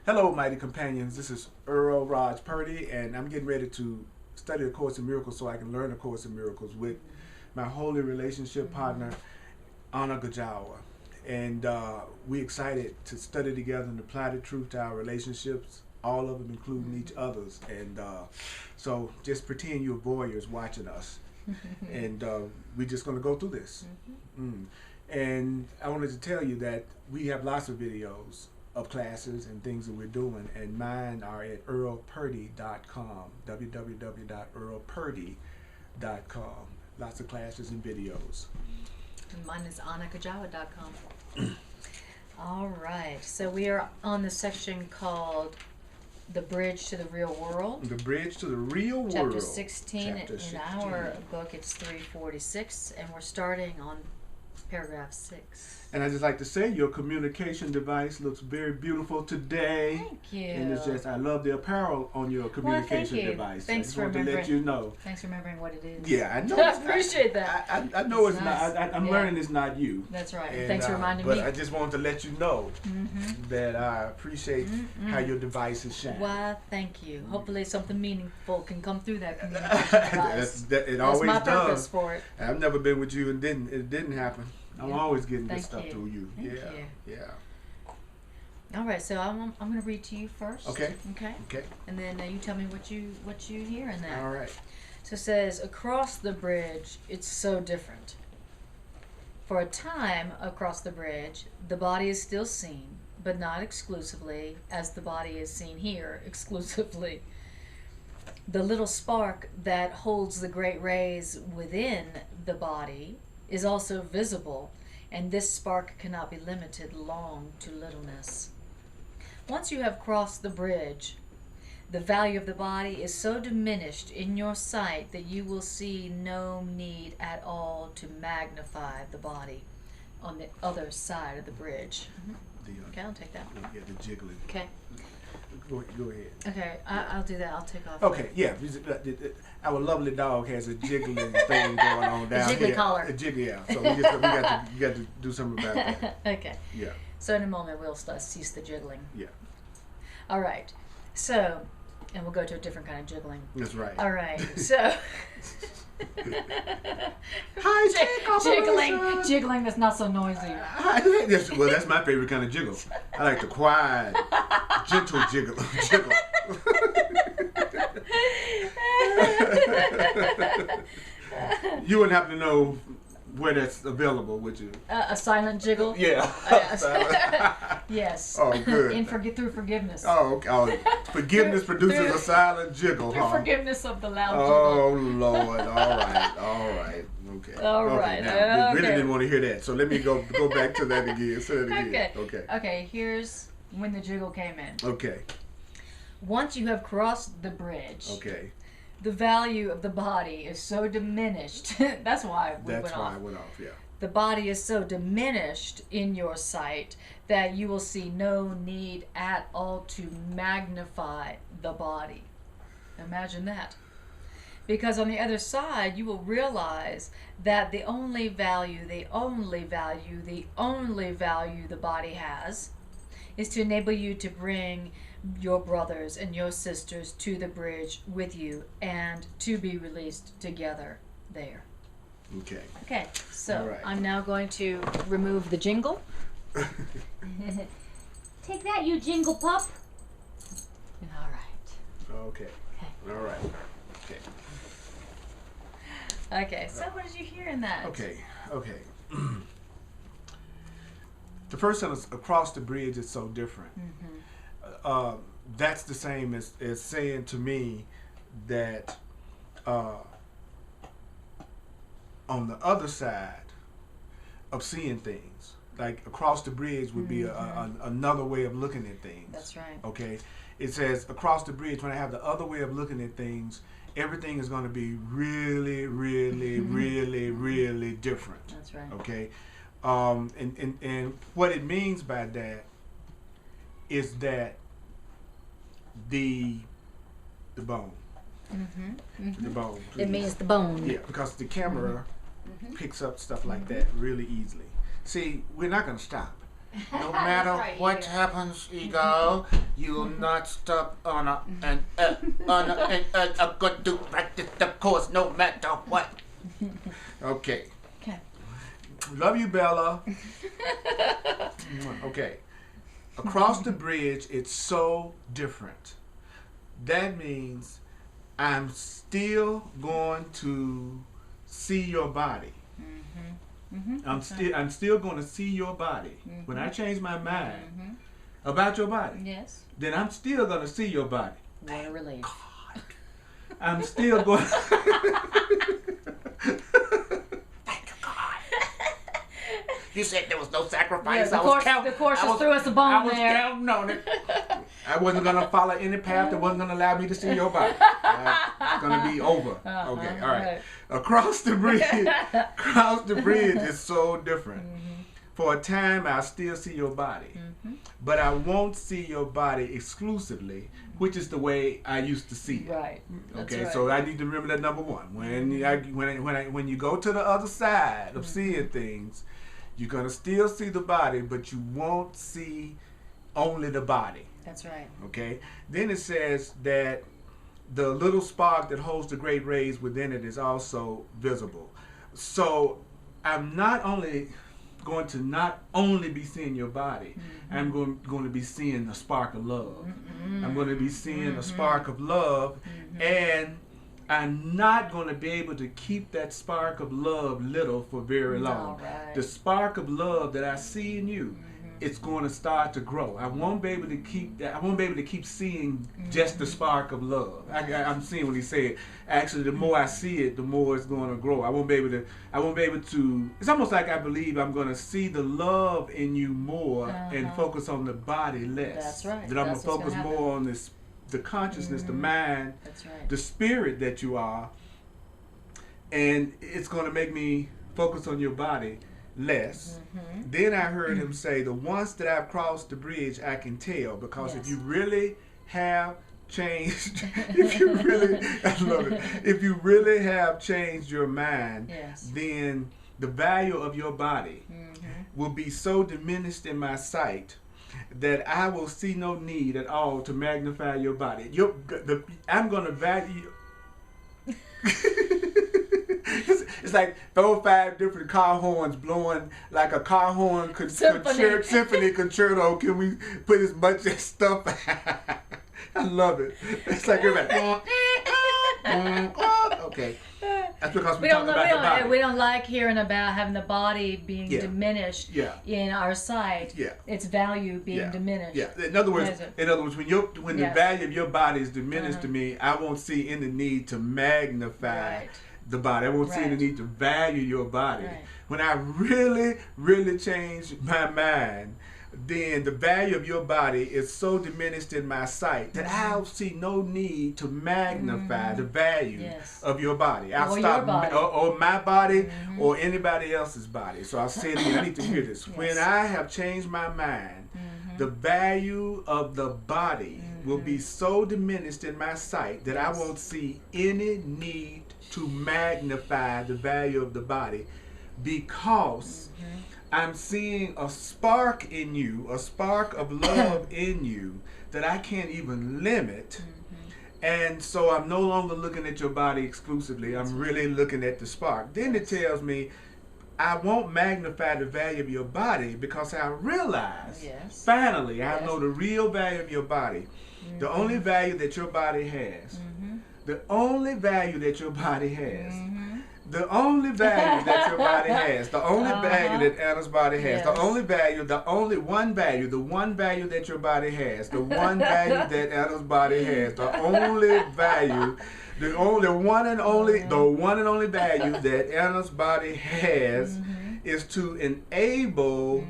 Hello, mighty companions. This is Earl Purdy, and I'm getting ready to study the Course in Miracles so I can learn the Course in Miracles with my holy relationship partner, Anna Kujawa. And we're excited to study together and apply the truth to our relationships, all of them including each other's. And so just pretend you're voyeurs watching us. And we're just going to go through this. And I wanted to tell you that we have lots of videos of classes and things that we're doing, and mine are at earlpurdy.com, www.earlpurdy.com. Lots of classes and videos. And mine is annakujawa.com. All right, so we are on the section called The Bridge to the Real World. The Bridge to the Real World. Chapter 16. In our book, it's 346, and we're starting on paragraph 6. And I just like to say your communication device looks very beautiful today. Thank you. And it's just, I love the apparel on your communication device. Thanks for remembering. To let you know. Thanks for remembering what it is. Yeah, I know. I appreciate that. I know it's nice. not. I'm learning it's not you. That's right. And, thanks for reminding but me. But I just wanted to let you know that I appreciate how your device is shining. Why, thank you. Hopefully something meaningful can come through that communication device. It always my does. Purpose for it. I've never been with you and it didn't happen. I'm always getting good stuff through you. Thank you. Yeah. All right, so I'm going to read to you first. Okay. Okay. And then you tell me what you hear in that. All right. So it says, across the bridge, it's so different. For a time across the bridge, the body is still seen, but not exclusively, as the body is seen here exclusively. The little spark that holds the great rays within the body is also visible, and this spark cannot be limited long to littleness. Once you have crossed the bridge, the value of the body is so diminished in your sight that you will see no need at all to magnify the body on the other side of the bridge. Okay, I'll take that. Yeah, the jiggling. Okay. Go ahead. Okay, I'll do that. I'll take off. Okay, yeah. Our lovely dog has a jiggling thing going on down here. A jiggly collar. A jiggly, yeah. So we got to do something about that. Okay. Yeah. So in a moment we'll cease the jiggling. Yeah. All right. So, and we'll go to a different kind of jiggling. That's right. All right. So. Hi, jiggling that's not so noisy. Well, that's my favorite kind of jiggle. I like the quiet, gentle jiggle. You wouldn't happen to know where that's available, would you? A silent jiggle? Yeah. Yes. Oh, good. Through forgiveness. Oh, okay. Forgiveness produces a silent jiggle, through forgiveness of the loud jiggle. Oh, Lord. All right. Okay. All right. Now, we really didn't want to hear that, so let me go back to that again. Say that again. Okay, here's when the jiggle came in. Okay. Once you have crossed the bridge. Okay. The value of the body is so diminished. That's why I went off, yeah. The body is so diminished in your sight that you will see no need at all to magnify the body. Imagine that. Because on the other side, you will realize that the only value the body has is to enable you to bring your brothers and your sisters to the bridge with you and to be released together there. Okay. Okay, so right. I'm now going to remove the jingle. Take that, you jingle pup. All right. Okay. All right. Okay, so what did you hear in that? Okay. The first sentence, across the bridge, is so different. That's the same as saying to me that on the other side of seeing things, like across the bridge would be another way of looking at things. That's right. Okay. It says across the bridge, when I have the other way of looking at things, everything is going to be really, really, really, really different. That's right. Okay. And what it means by that is that the bone. The bone. It means the bone. Yeah, because the camera picks up stuff like that really easily. See, we're not going to stop. No matter right, what Eagle. happens, Eagle, you will not stop on a good to practice the course no matter what. Okay. Okay. Love you, Bella. Okay. Across the bridge, it's so different. That means I'm still going to see your body. I'm still going to see your body. When I change my mind about your body, Yes. then I'm still going to see your body. What a relief. God. I'm still going. Thank you, God. You said there was no sacrifice. Yeah, the course just threw us a bone I was there. counting on it. I wasn't gonna follow any path that wasn't gonna allow me to see your body. It's gonna be over. Okay, all right. Across the bridge is so different. For a time, I'll still see your body, but I won't see your body exclusively, which is the way I used to see it. Right. That's Okay, right. so I need to remember that number one. When you go to the other side of seeing things, you're gonna still see the body, but you won't see only the body. That's right. Okay. Then it says that the little spark that holds the great rays within it is also visible. So I'm not only going to be seeing your body, I'm going to be seeing a spark of love. I'm going to be seeing a spark of love, and I'm not going to be able to keep that spark of love little for very long. Right. The spark of love that I see in you, it's going to start to grow. I won't be able to keep that. I won't be able to keep seeing just the spark of love. I'm seeing what he said. Actually, the more I see it, the more it's going to grow. I won't be able to. It's almost like I believe I'm going to see the love in you more and focus on the body less. That's right. That I'm That's going to what's focus gonna more on the consciousness, the mind, That's right. the spirit that you are, and it's going to make me focus on your body less. Then I heard him say, the once that I've crossed the bridge, I can tell, because if you really have changed, if you really have changed your mind, then the value of your body will be so diminished in my sight that I will see no need at all to magnify your body. I'm going to value. It's like 5 different car horns blowing like a car horn symphony concerto. Can we put as much as stuff? I love it. It's like everybody. Okay. That's because we talking about the body. We don't like hearing about having the body being diminished in our sight. Yeah. Its value being diminished. Yeah. In other words, when the value of your body is diminished to me, I won't see any need to magnify the body. I won't see any need to value your body. Right. When I really, really change my mind, then the value of your body is so diminished in my sight that I'll see no need to magnify the value of your body. I'll stop, or my body, or anybody else's body. So I'll say it again. I need to hear this. When I have changed my mind, the value of the body will be so diminished in my sight that I won't see any need to magnify the value of the body, because I'm seeing a spark in you, a spark of love in you that I can't even limit. And so I'm no longer looking at your body exclusively. I'm really looking at the spark. Then it tells me I won't magnify the value of your body, because I realize finally I know the real value of your body. The only value that your body has. The only value that your body has. The only value that your body has. The only value that Anna's body has. The only value, the one value that your body has. The one value that Anna's body has. The only value, the one and only value that Anna's body has is to enable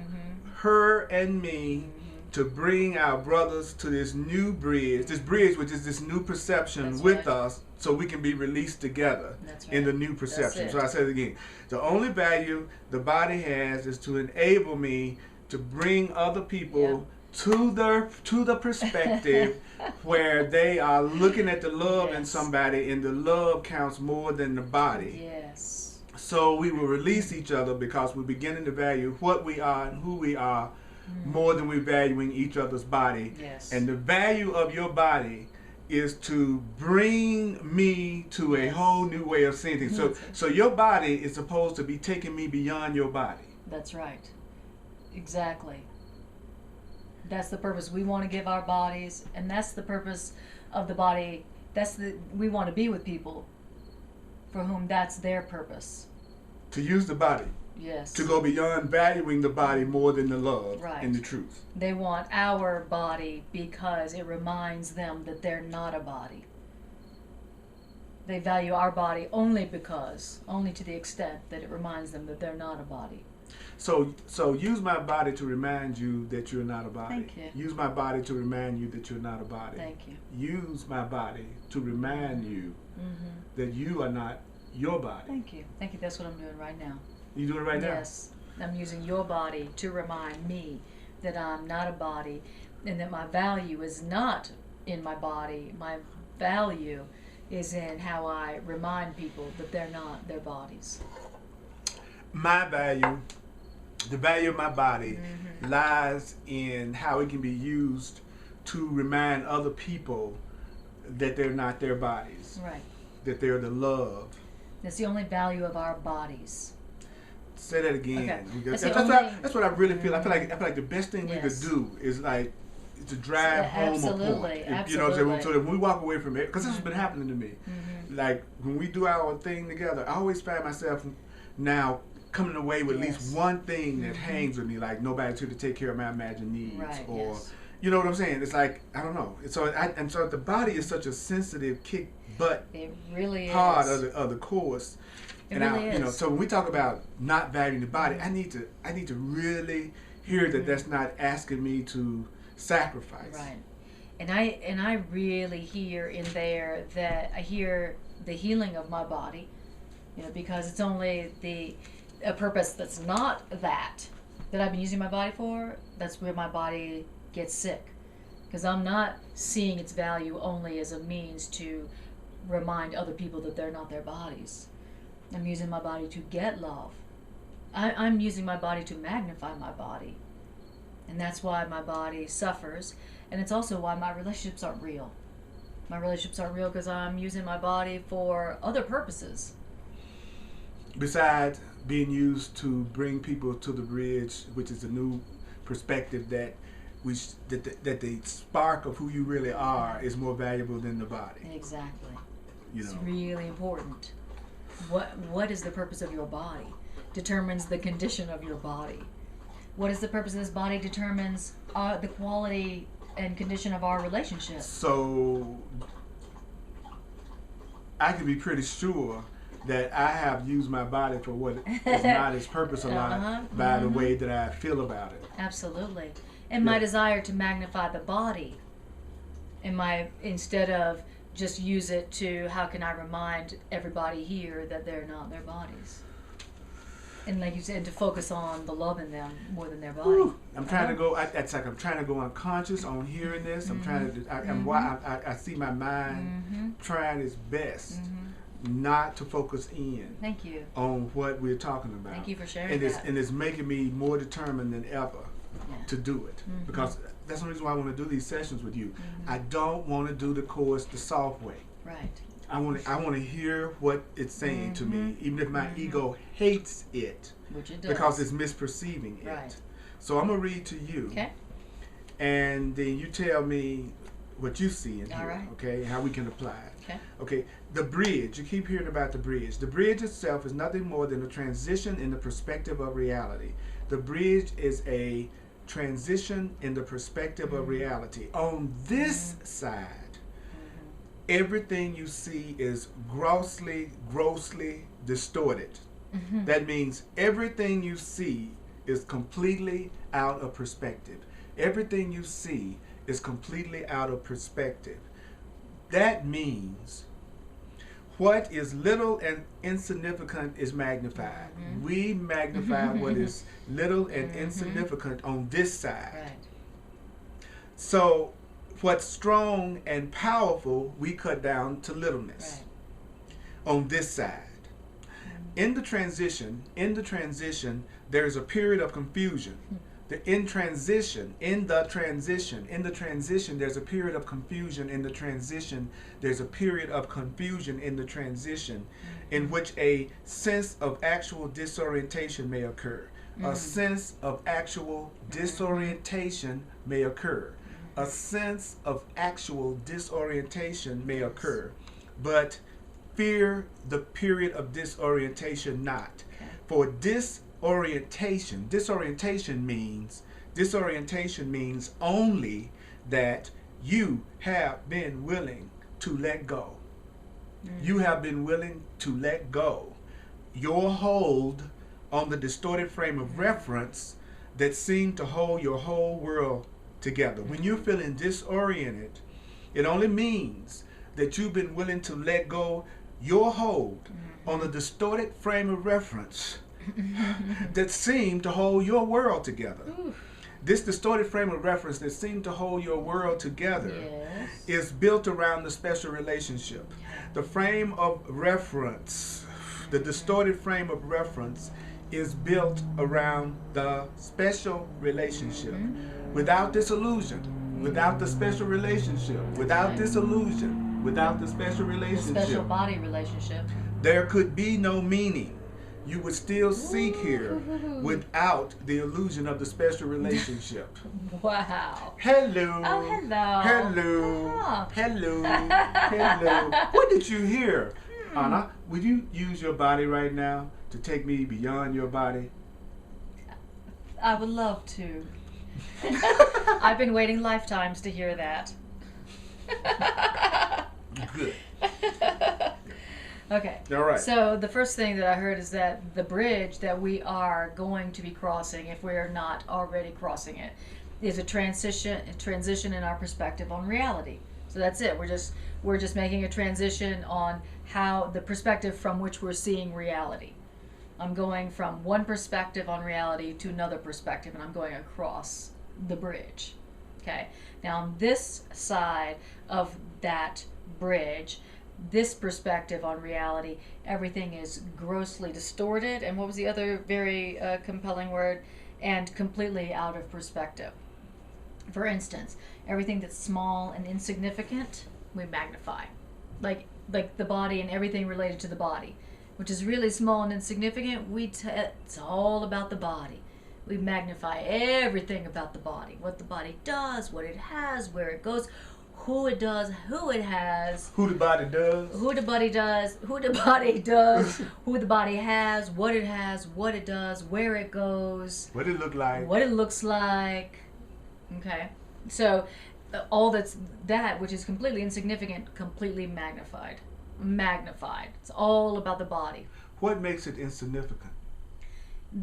her and me to bring our brothers to this new bridge, which is this new perception with us, so we can be released together in the new perception. So I say it again. The only value the body has is to enable me to bring other people to the perspective where they are looking at the love in somebody, and the love counts more than the body. So we will release each other, because we're beginning to value what we are and who we are more than we're valuing each other's body. Yes. And the value of your body is to bring me to a Yes. whole new way of seeing things. So your body is supposed to be taking me beyond your body. That's right. Exactly. That's the purpose. We want to give our bodies, and that's the purpose of the body. We want to be with people for whom that's their purpose. To use the body. Yes. To go beyond valuing the body more than the love Right. and the truth. They want our body because it reminds them that they're not a body. They value our body only to the extent that it reminds them that they're not a body. So use my body to remind you that you're not a body. Thank you. Use my body to remind you that you're not a body. Thank you. Use my body to remind you that you are not your body. Thank you. Thank you. That's what I'm doing right now. You doing it right now? Yes. I'm using your body to remind me that I'm not a body and that my value is not in my body. My value is in how I remind people that they're not their bodies. My value, the value of my body lies in how it can be used to remind other people that they're not their bodies. Right. That they're the love. That's the only value of our bodies. Say that again. Okay. Because That's that's what I really feel. I feel like the best thing we could do is like to drive home a point. You know what I'm saying? So that when we walk away from it, because this has been happening to me. Like when we do our thing together, I always find myself now coming away with at least one thing that hangs with me, like nobody's here to take care of my imagined needs, or you know what I'm saying? It's like I don't know. So the body is such a sensitive kick butt It really part is. of the course. It And really you know, is. so when we talk about not valuing the body, I need to really hear that that's not asking me to sacrifice. Right. And I really hear in there that I hear the healing of my body, you know, because it's only a purpose that's not that I've been using my body for. That's where my body gets sick, because I'm not seeing its value only as a means to remind other people that they're not their bodies. I'm using my body to get love. I'm using my body to magnify my body. And that's why my body suffers. And it's also why my relationships aren't real. My relationships aren't real because I'm using my body for other purposes. Besides being used to bring people to the bridge, which is a new perspective that the spark of who you really are is more valuable than the body. Exactly. You know. It's really important. What is the purpose of your body determines the condition of your body. What is the purpose of this body determines the quality and condition of our relationship. So I can be pretty sure that I have used my body for what is not its purpose a lot by the way that I feel about it. Absolutely. And my desire to magnify the body, instead of just use it to how can I remind everybody here that they're not their bodies. And like you said, to focus on the love in them more than their body. I'm trying to go. It's like I'm trying to go unconscious on hearing this. I'm trying to. I see my mind trying its best not to focus in. Thank you. On what we're talking about. Thank you for sharing that. And it's making me more determined than ever to do it, because that's the reason why I want to do these sessions with you. I don't want to do the course the soft way. Right. I want to hear what it's saying to me, even if my ego hates it, which it does, because it's misperceiving it. Right. So I'm gonna read to you, okay, and then you tell me what you see in here, right. Okay, how we can apply it. Okay. Okay. The bridge. You keep hearing about the bridge. The bridge itself is nothing more than a transition in the perspective of reality. The bridge is a transition in the perspective of reality. On this side, everything you see is grossly distorted. That means everything you see is completely out of perspective. Everything you see is completely out of perspective. That means what is little and insignificant is magnified. We magnify what is little and insignificant on this side. Right. So what's strong and powerful, we cut down to littleness on this side. In the transition, there's a period of confusion. in the transition, there's a period of confusion. In the transition, there's a period of confusion in the transition, in which a sense of actual disorientation may occur. A sense of actual disorientation may occur. A sense of actual disorientation may occur. But fear the period of disorientation not. For disorientation means only that you have been willing to let go. You have been willing to let go your hold on the distorted frame of reference that seemed to hold your whole world together. When you're feeling disoriented, it only means that you've been willing to let go your hold on the distorted frame of reference that seemed to hold your world together. This distorted frame of reference that seemed to hold your world together is built around the special relationship. The frame of reference, the distorted frame of reference, is built around the special relationship. Without this illusion, without the special relationship, without this illusion, without the special relationship, The special body relationship. there could be no meaning. You would still seek here without the illusion of the special relationship. Wow. Hello. Oh, hello. Hello. Oh. Hello. Hello. What did you hear? Anna, would you use your body right now to take me beyond your body? I would love to. I've been waiting lifetimes to hear that. Good. Okay. All right. So the first thing that I heard is that the bridge that we are going to be crossing, if we are not already crossing it, is a transition in our perspective on reality. So that's it. We're just making a transition on how the perspective from which we're seeing reality. I'm going from one perspective on reality to another perspective, and I'm going across the bridge. Okay. Now on this side of that bridge, this perspective on reality, everything is grossly distorted, and what was the other very compelling word? And completely out of perspective. For instance, everything that's small and insignificant, we magnify. Like the body and everything related to the body, which is really small and insignificant, it's all about the body. We magnify everything about the body, what the body does, what it has, where it goes, who it does, who it has, Who the body does. who the body does, who the body does, who the body has, what it does, where it goes, What it look like. what it looks like. Okay, so all that which is completely insignificant, completely magnified. It's all about the body, What makes it insignificant?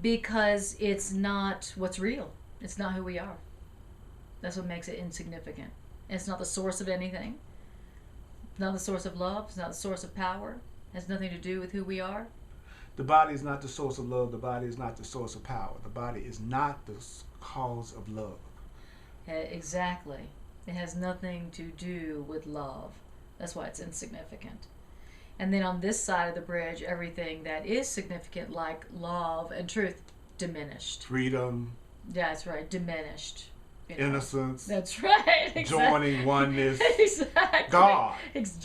because it's not what's real. It's not who we are. That's what makes it insignificant. It's not the source of anything. It's not the source of love. It's not the source of power. It has nothing to do with who we are. The body is not the source of love. The body is not the source of power. The body is not the cause of love. Exactly. It has nothing to do with love. That's why it's insignificant. And then on this side of the bridge, everything that is significant, like love and truth, diminished. Freedom, Yeah, that's right. Diminished. You know. innocence, That's right. Exactly. joining oneness, Exactly. God.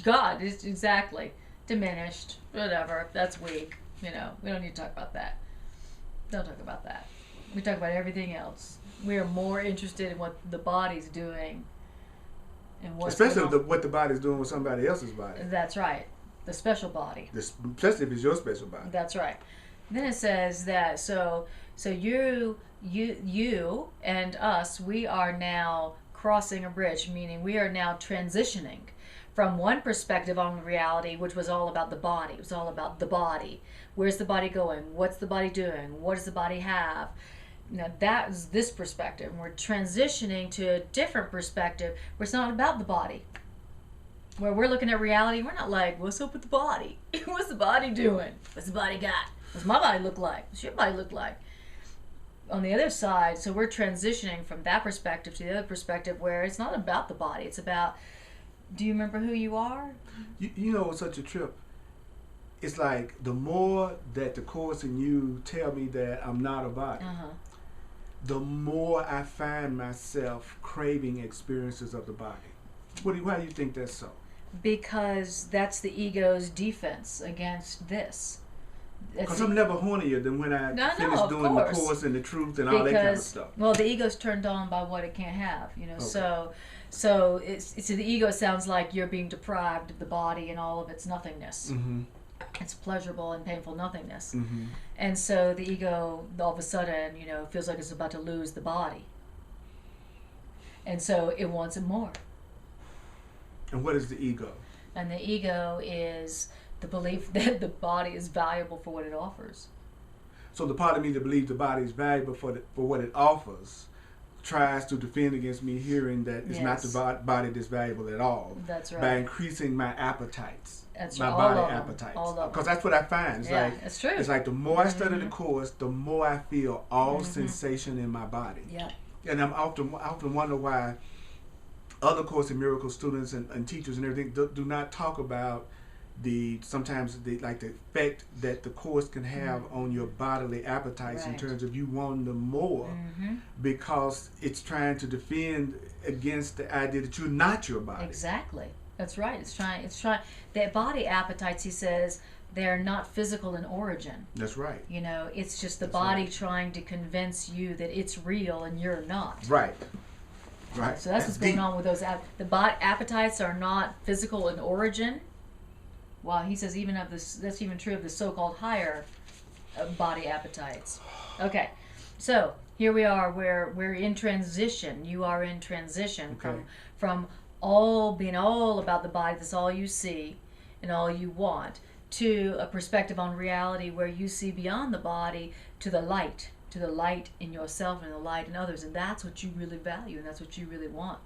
God. Exactly. Diminished. Whatever. That's weak. You know, we don't need to talk about that. Don't talk about that. We talk about everything else. We are more interested in what the body's doing and what's Especially going on. what the body's doing with somebody else's body. That's right. The special body. Especially if it's your special body. That's right. Then it says that so you and us, we are now crossing a bridge, meaning we are now transitioning from one perspective on reality, which was all about the body. It was all about the body. Where's the body going? What's the body doing? What does the body have? Now that is this perspective. And we're transitioning to a different perspective where it's not about the body. Where we're looking at reality, we're not like, what's up with the body? What's the body doing? What's the body got? What's my body look like? What's your body look like? On the other side, so we're transitioning from that perspective to the other perspective where it's not about the body. It's about, do you remember who you are? You know, it's such a trip. It's like the more that the Course and you tell me that I'm not a body, the more I find myself craving experiences of the body. Why do you think that's so? Because that's the ego's defense against this. Because I'm never hornier than when I finish doing the course and the truth and all that kind of stuff. Well, the ego's turned on by what it can't have, you know. Okay. So it's the ego sounds like you're being deprived of the body and all of its nothingness. Mm-hmm. It's pleasurable and painful nothingness. Mm-hmm. And so the ego all of a sudden, you know, feels like it's about to lose the body. And so it wants it more. And what is the ego? And the ego is the belief that the body is valuable for what it offers. So the part of me that believes the body is valuable for what it offers tries to defend against me hearing that it's not the body that's valuable at all. That's right. By increasing my appetites. That's my right. body All of them. appetites. All of Because them. that's what I find. It's like it's true. It's like the more I study the course, the more I feel all sensation in my body. Yeah. And I often wonder why other Course in Miracles students and teachers and everything do not talk about sometimes the effect that the course can have on your bodily appetites in terms of you wanting them more, because it's trying to defend against the idea that you're not your body. Exactly. That's right. It's trying that body appetites, he says, they're not physical in origin. That's right. You know, it's just the body trying to convince you that it's real and you're not. Right. Right. So that's what's going on with those. The body appetites are not physical in origin. Well, he says even of this, that's even true of the so-called higher body appetites. Okay, so here we are. We're in transition. You are in transition from all being all about the body. That's all you see and all you want, to a perspective on reality where you see beyond the body to the light in yourself and the light in others, and that's what you really value and that's what you really want.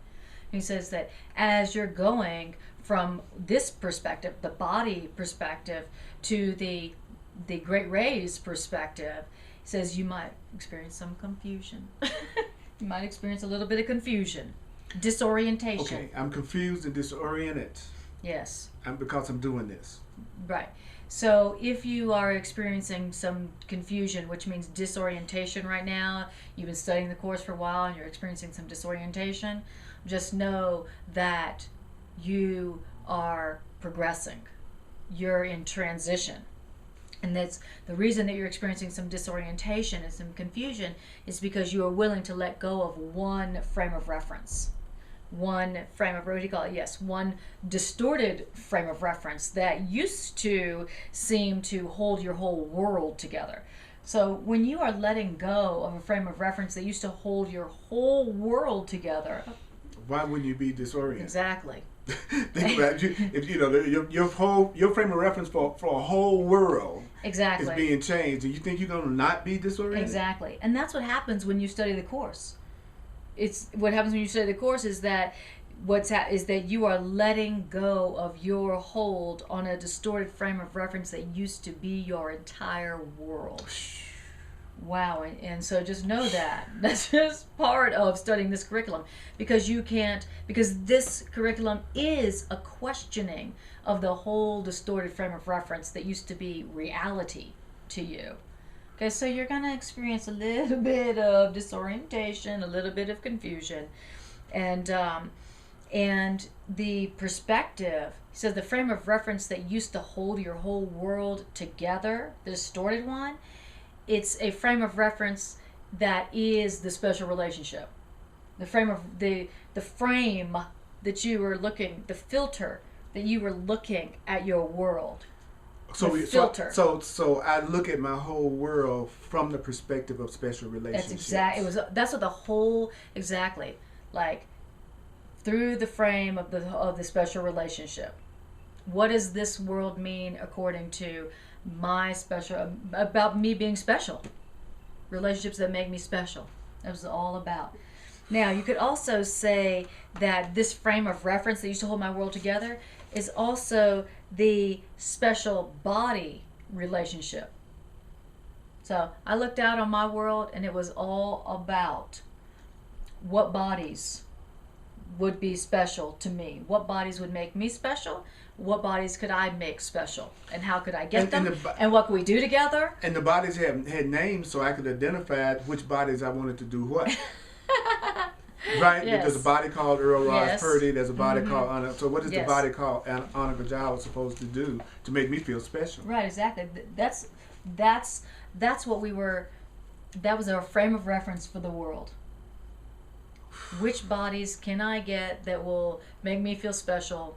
He says that as you're going from this perspective, the body perspective, to the great rays perspective, he says you might experience some confusion. You might experience a little bit of confusion, disorientation. Okay, I'm confused and disoriented. Yes. Because I'm doing this. Right. So if you are experiencing some confusion, which means disorientation right now, you've been studying the course for a while and you're experiencing some disorientation, just know that you are progressing. You're in transition. And that's the reason that you're experiencing some disorientation and some confusion is because you are willing to let go of one frame of reference. One distorted frame of reference that used to seem to hold your whole world together. So when you are letting go of a frame of reference that used to hold your whole world together, why wouldn't you be disoriented? Exactly. Think about it. If you know your frame of reference for a whole world is being changed, and you think you're going to not be disoriented? Exactly, and that's what happens when you study the course. It's what happens when you study the course is that is that you are letting go of your hold on a distorted frame of reference that used to be your entire world. Wow, and so just know that. That's just part of studying this curriculum, because this curriculum is a questioning of the whole distorted frame of reference that used to be reality to you. Okay, so you're going to experience a little bit of disorientation, a little bit of confusion, and the perspective, he says the frame of reference that used to hold your whole world together, the distorted one, it's a frame of reference that is the special relationship. The frame that you were looking, the filter that you were looking at your world. So I look at my whole world from the perspective of special relationships. That's what the whole like through the frame of the special relationship. What does this world mean according to my special, about me being special? Relationships that make me special. That was all about. Now, you could also say that this frame of reference that used to hold my world together is also the special body relationship. So I looked out on my world and it was all about what bodies would be special to me? What bodies would make me special? What bodies could I make special? And how could I get them? And what could we do together? And the bodies had names so I could identify which bodies I wanted to do what. Right? Yes. There's a body called Earl Yes. Purdy. There's a body Mhm. called Anna. So what is Yes. the body called Anna Kujawa supposed to do to make me feel special? Right, exactly. That's what we were. That was our frame of reference for the world. Which bodies can I get that will make me feel special?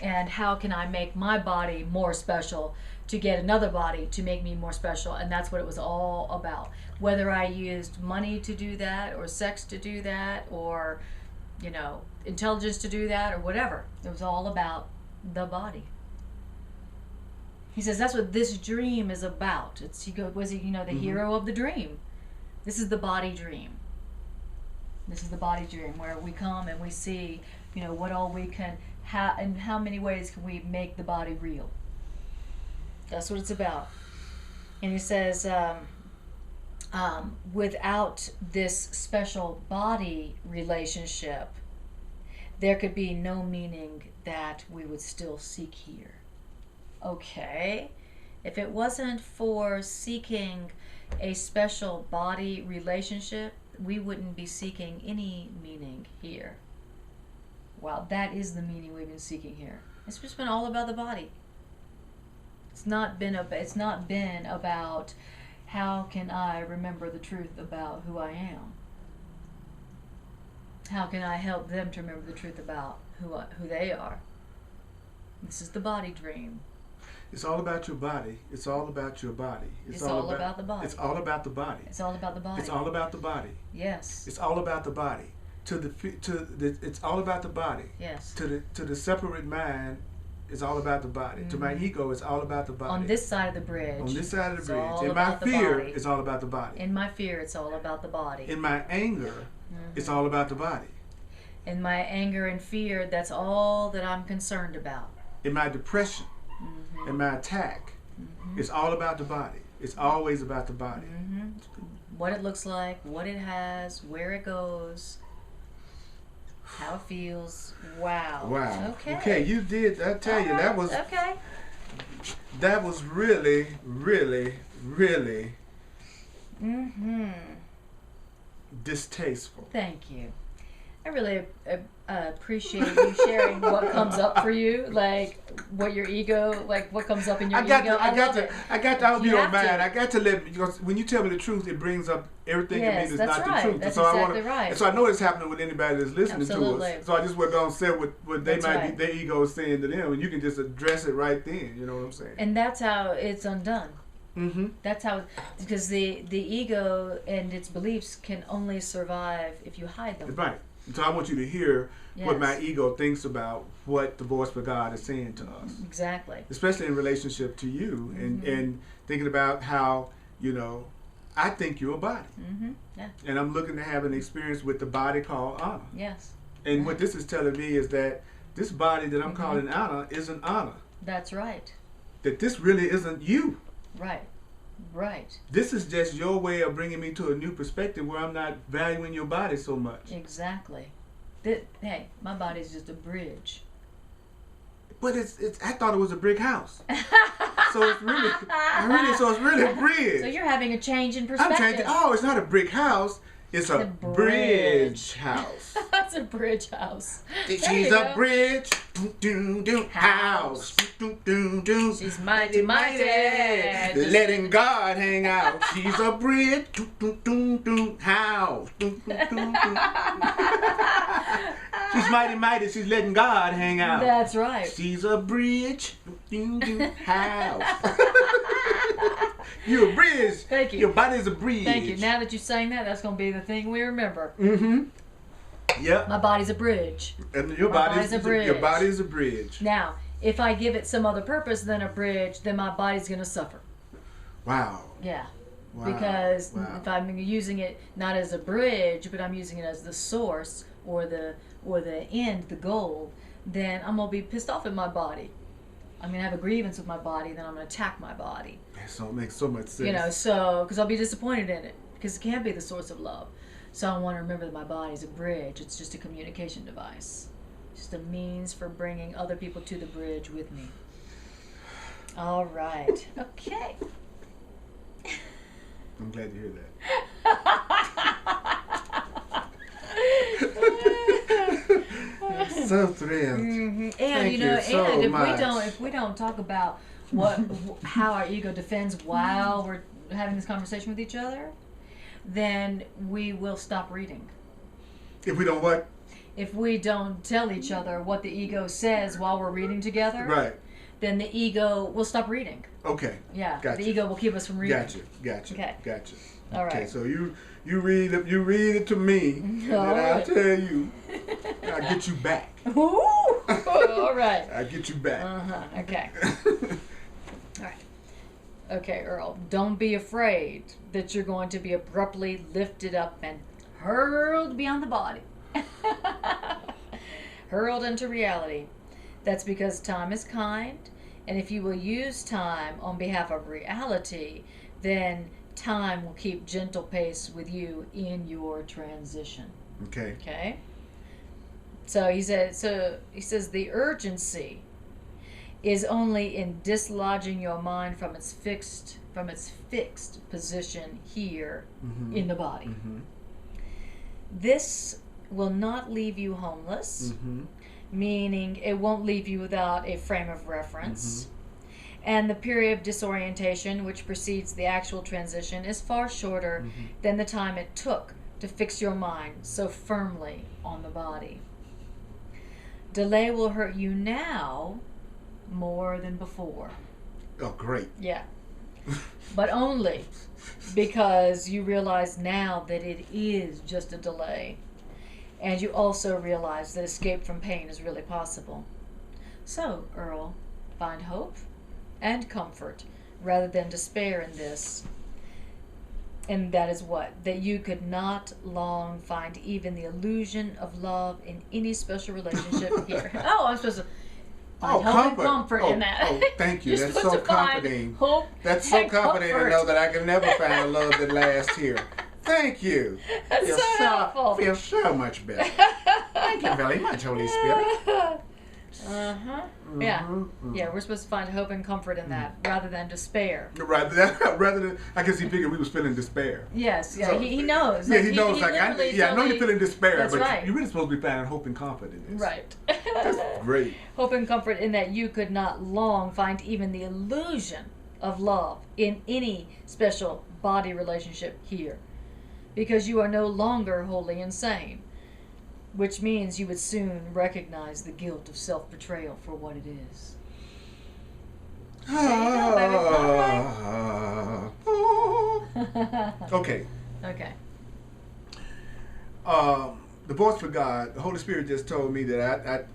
And how can I make my body more special to get another body to make me more special? And that's what it was all about. Whether I used money to do that, or sex to do that, or, intelligence to do that, or whatever. It was all about the body. He says that's what this dream is about. The hero of the dream. This is the body dream. This is the body dream where we come and we see, what all we can, in how many ways can we make the body real. That's what it's about. And he says, without this special body relationship, there could be no meaning that we would still seek here. Okay, if it wasn't for seeking a special body relationship, we wouldn't be seeking any meaning here. Well, that is the meaning we've been seeking here. It's just been all about the body. It's not been about how can I remember the truth about who I am. How can I help them to remember the truth about who they are. This is the body dream. It's all about your body. It's all about your body. It's all about the body. It's all about the body. It's all about the body. It's all about the body. Yes. It's all about the body. It's all about the body. Yes. To the separate mind, it's all about the body. To my ego, it's all about the body. On this side of the bridge. On this side of the bridge. all In my about the fear, body. it's all about the body. In my fear, it's all about the body. In my anger, it's all about the body. In my anger and fear, that's all that I'm concerned about. In my depression, in my attack, it's all about the body. It's always about the body. What it looks like, what it has, where it goes, how it feels. Wow. Wow. Okay. Okay, you did. I tell you, that was okay. That was really, really, really distasteful. Thank you. I really appreciate you sharing what comes up for you, like what your ego, like what comes up in your ego. I got to. I hope you don't mind. to. I got to because when you tell me the truth, it brings up everything in me that's that's not right. the truth. That's and so exactly I right. And so I know it's happening with anybody that's listening Absolutely. to us. So I just was gonna say what they That's might right. be, their ego is saying to them, and you can just address it right then. You know what I'm saying? And that's how it's undone. That's how, because the ego and its beliefs can only survive if you hide them. Right. So I want you to hear what my Yes. ego thinks about what the voice of God is saying to us. Exactly. Especially in relationship to you and thinking about how, I think you're a body. Yeah. And I'm looking to have an experience with the body called Anna. Yes. And what this is telling me is that this body that I'm calling Anna isn't Anna. That's right. That this really isn't you. Right. Right. This is just your way of bringing me to a new perspective where I'm not valuing your body so much. Exactly. Hey, my body's just a bridge. But I thought it was a brick house. So it's really a bridge. So you're having a change in perspective. I'm changing. Oh, it's not a brick house. It's a bridge house. That's a bridge house. She's a bridge house. She's mighty, mighty. Letting God hang out. She's a bridge house. She's mighty, mighty. She's letting God hang out. That's right. She's a bridge house. You're a bridge. Thank you. Your body's a bridge. Thank you. Now that you sang that, that's going to be the thing we remember. Yep. My body's a bridge. And your body's a bridge. Your body's a bridge. Now, if I give it some other purpose than a bridge, then my body's going to suffer. Wow. Yeah. Wow. Because Wow. if I'm using it not as a bridge, but I'm using it as the source or the end, the goal, then I'm going to be pissed off at my body. I'm going to have a grievance with my body, then I'm going to attack my body. So it makes so much sense. So because I'll be disappointed in it because it can't be the source of love. So I want to remember that my body is a bridge. It's just a communication device. Just a means for bringing other people to the bridge with me. All right. Okay. I'm glad to hear that. I'm so thrilled. Mm-hmm. And Thank you know, you so and much. if we don't talk about how our ego defends while we're having this conversation with each other, then we will stop reading. If we don't what? If we don't tell each other what the ego says while we're reading together, Right. then the ego will stop reading. Okay. Yeah. Gotcha. The ego will keep us from reading. Gotcha. Okay. Gotcha. All right. Okay, so you read it to me, and All then I'll right. tell you. I'll get you back. Ooh. All right. I'll get you back. Okay. All right. Okay, Earl. Don't be afraid that you're going to be abruptly lifted up and hurled beyond the body. Hurled into reality. That's because time is kind, and if you will use time on behalf of reality, then time will keep gentle pace with you in your transition. Okay. Okay? So he says the urgency is only in dislodging your mind from its fixed position here Mm-hmm. in the body. Mm-hmm. This will not leave you homeless, Mm-hmm. meaning it won't leave you without a frame of reference. And the period of disorientation, which precedes the actual transition, is far shorter than the time it took to fix your mind so firmly on the body. Delay will hurt you now more than before. Oh, great. Yeah. But only because you realize now that it is just a delay. And you also realize that escape from pain is really possible. So, Earl, find hope and comfort rather than despair in this. And that is what? That you could not long find even the illusion of love in any special relationship here. Oh, I'm supposed to find hope and comfort in that. Oh, thank you. You're That's supposed so to find comforting. hope That's so and comforting to comfort. know that I can never find a love that lasts here. Thank you. That's Feel so helpful. Feel so much better. Thank you very much, Holy Spirit. Yeah. Yeah, we're supposed to find hope and comfort in that rather than despair. Rather than, I guess he figured we was feeling despair. Yes, yeah, So- he knows. Yeah, Like, he knows. Like, I know literally you're told me- feeling despair, That's but right. you're really supposed to be finding hope and comfort in this. Right. That's great. Hope and comfort in that you could not long find even the illusion of love in any special body relationship here. Because you are no longer wholly insane. Which means you would soon recognize the guilt of self-betrayal for what it is. Okay. Okay. The voice for God, the Holy Spirit just told me that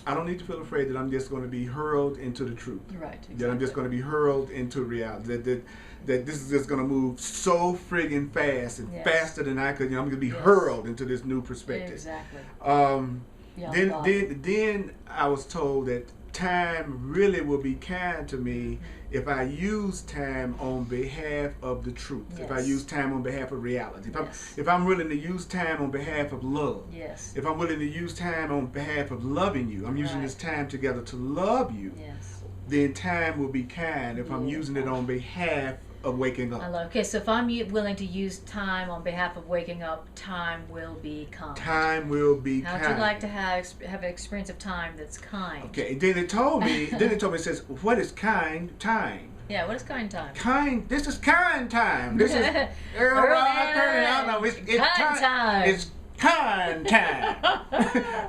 I don't need to feel afraid that I'm just going to be hurled into the truth. Right. Exactly. That I'm just going to be hurled into reality. That this is just going to move so friggin' fast and Yes. faster than I could. I'm going to be Yes. hurled into this new perspective. Exactly. Then I was told that time really will be kind to me if I use time on behalf of the truth. If I Yes. use time on behalf of reality. Yes. If I'm willing to use time on behalf of love. Yes. If I'm willing to use time on behalf of loving you. I'm using Right. this time together to love you. Yes. Then time will be kind if I'm using it on behalf of waking up. I love. Okay, so if I'm willing to use time on behalf of waking up, time will be kind. Time will be How'd kind. you like to have an experience of time that's kind? Okay, and then it told me, it says, what is kind time? Yeah, what is kind time? Kind, this is kind time. This is Earl Earl Purdy Anna Anna. It's kind time. It's kind time.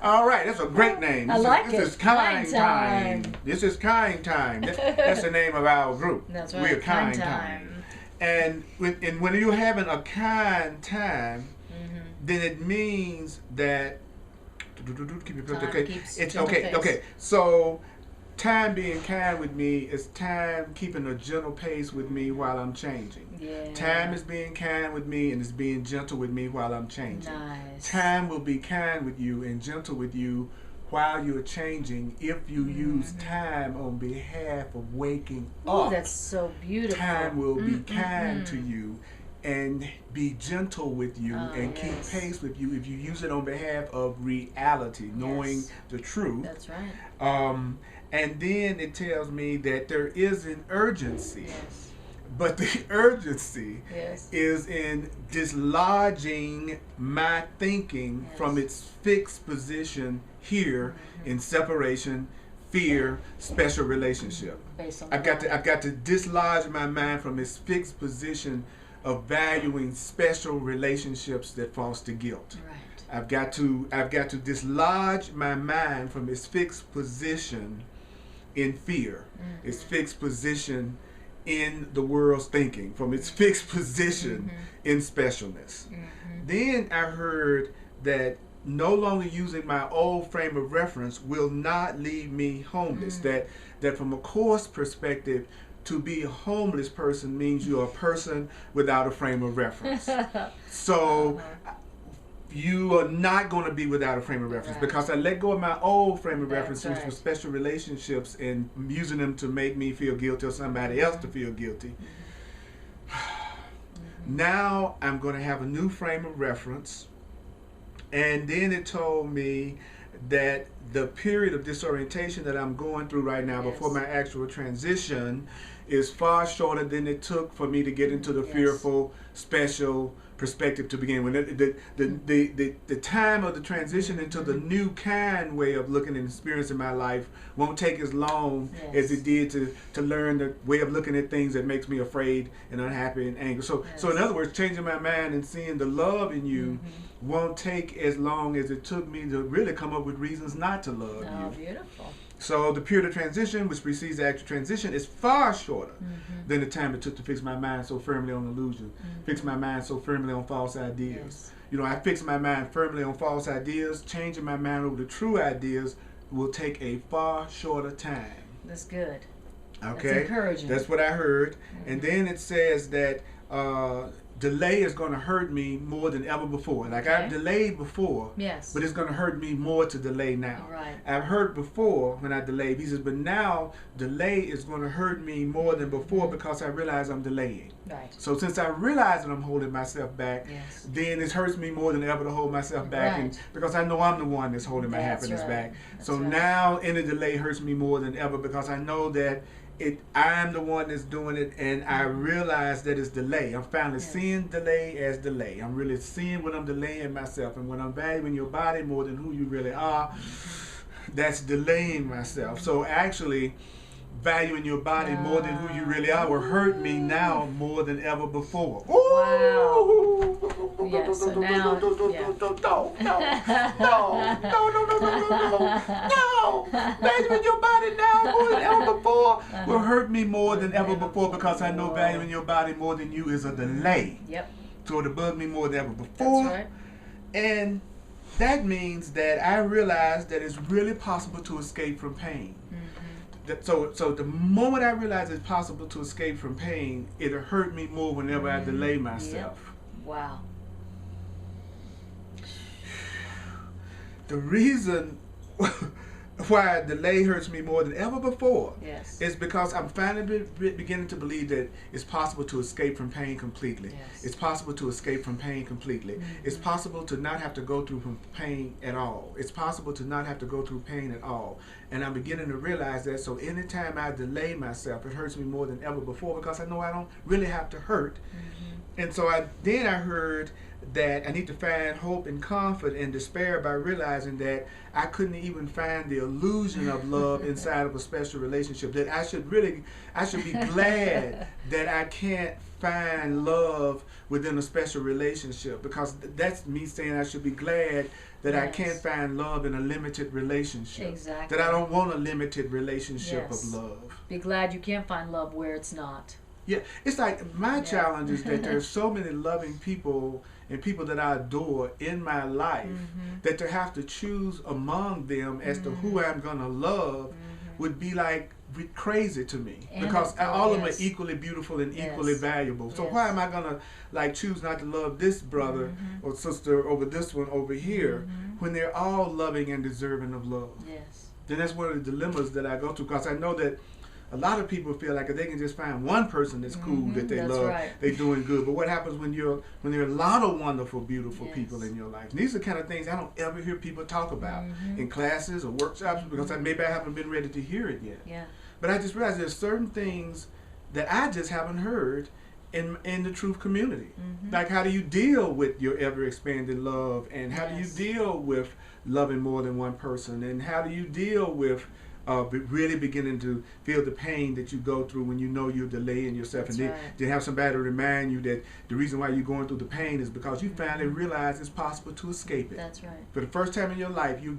All right, that's a great name. I like This it. is kind Kind time. This is kind time. That's the name of our group. That's right. We're kind time. And when you're having a kind time, then it means that keep your Time okay. keeps It's gentle okay. pace. Okay, so time being kind with me is time keeping a gentle pace with me while I'm changing. Yeah. Time is being kind with me and is being gentle with me while I'm changing. Nice. Time will be kind with you and gentle with you while you're changing if you use time on behalf of waking Oh, up. that's so beautiful. Time will be kind to you and be gentle with you and keep pace with you if you use it on behalf of reality, knowing the truth. That's right. And then it tells me that there is an urgency. Yes. But the urgency Yes. is in dislodging my thinking from its fixed position here in separation, fear, special relationship. Based on I've got to dislodge my mind from its fixed position of valuing special relationships that foster guilt. Right. I've got to dislodge my mind from its fixed position in fear, its fixed position in the world's thinking, from its fixed position in specialness. Then I heard that no longer using my old frame of reference will not leave me homeless. That from a course perspective, to be a homeless person means you're a person without a frame of reference. So you are not going to be without a frame of reference, because I let go of my old frame of reference for special relationships and using them to make me feel guilty or somebody else to feel guilty. Now I'm going to have a new frame of reference. And then it told me that the period of disorientation that I'm going through right now before my actual transition is far shorter than it took for me to get into the fearful, special perspective to begin with. The time of the transition into the new kind way of looking and experiencing my life won't take as long as it did to learn the way of looking at things that makes me afraid and unhappy and angry. So in other words, changing my mind and seeing the love in you won't take as long as it took me to really come up with reasons not to love you. Oh, beautiful. So the period of transition, which precedes the actual transition, is far shorter than the time it took to fix my mind so firmly on illusion, fix my mind so firmly on false ideas. You know, I fixed my mind firmly on false ideas. Changing my mind over to true ideas will take a far shorter time. That's good. Okay, that's encouraging. That's what I heard. And then it says that delay is going to hurt me more than ever before. Like I've delayed before, but it's going to hurt me more to delay now. Right. I've hurt before when I delayed. He says, but now delay is going to hurt me more than before because I realize I'm delaying. Right. So since I realize that I'm holding myself back, then it hurts me more than ever to hold myself back, and because I know I'm the one that's holding my happiness back. So now any delay hurts me more than ever because I know that I'm the one that's doing it, and I realize that it's delay. I'm finally seeing delay as delay. I'm really seeing when I'm delaying myself, and when I'm valuing your body more than who you really are, that's delaying myself. So actually, valuing your body more than who you really are will hurt me now more than ever before. Wow. Yeah, so now, no. Valuing your body now more than ever before will hurt me more than ever before because I know valuing your body more than you is a delay. Yep. So it'll bug me more than ever before. That's right. And that means that I realize that it's really possible to escape from pain. So the moment I realize it's possible to escape from pain, it'll hurt me more whenever I delay myself. Yep. Wow. The reason why delay hurts me more than ever before is because I'm finally beginning to believe that it's possible to escape from pain completely. It's possible to escape from pain completely. It's possible to not have to go through pain at all. It's possible to not have to go through pain at all. And I'm beginning to realize that. So anytime I delay myself, it hurts me more than ever before because I know I don't really have to hurt. And so I heard that I need to find hope and comfort and despair by realizing that I couldn't even find the illusion of love inside of a special relationship. That I should be glad that I can't find love within a special relationship, because that's me saying I should be glad that I can't find love in a limited relationship. Exactly. That I don't want a limited relationship of love. Be glad you can't find love where it's not. Yeah, it's like my challenge is that there's so many loving people and people that I adore in my life that to have to choose among them as to who I'm gonna love would be like crazy to me, because all of them are equally beautiful and equally valuable. So why am I gonna like choose not to love this brother or sister over this one over here when they're all loving and deserving of love? Yes. Then that's one of the dilemmas that I go through, because I know that a lot of people feel like if they can just find one person that's cool, that they love, they're doing good. But what happens when there are a lot of wonderful, beautiful people in your life? And these are the kind of things I don't ever hear people talk about in classes or workshops because maybe I haven't been ready to hear it yet. Yeah. But I just realized there's certain things that I just haven't heard in the truth community. Like, how do you deal with your ever expanding love, and how do you deal with loving more than one person, and how do you deal with really beginning to feel the pain that you go through when you know you're delaying yourself, and then have somebody to remind you that the reason why you're going through the pain is because you finally realize it's possible to escape it. That's right. For the first time in your life, you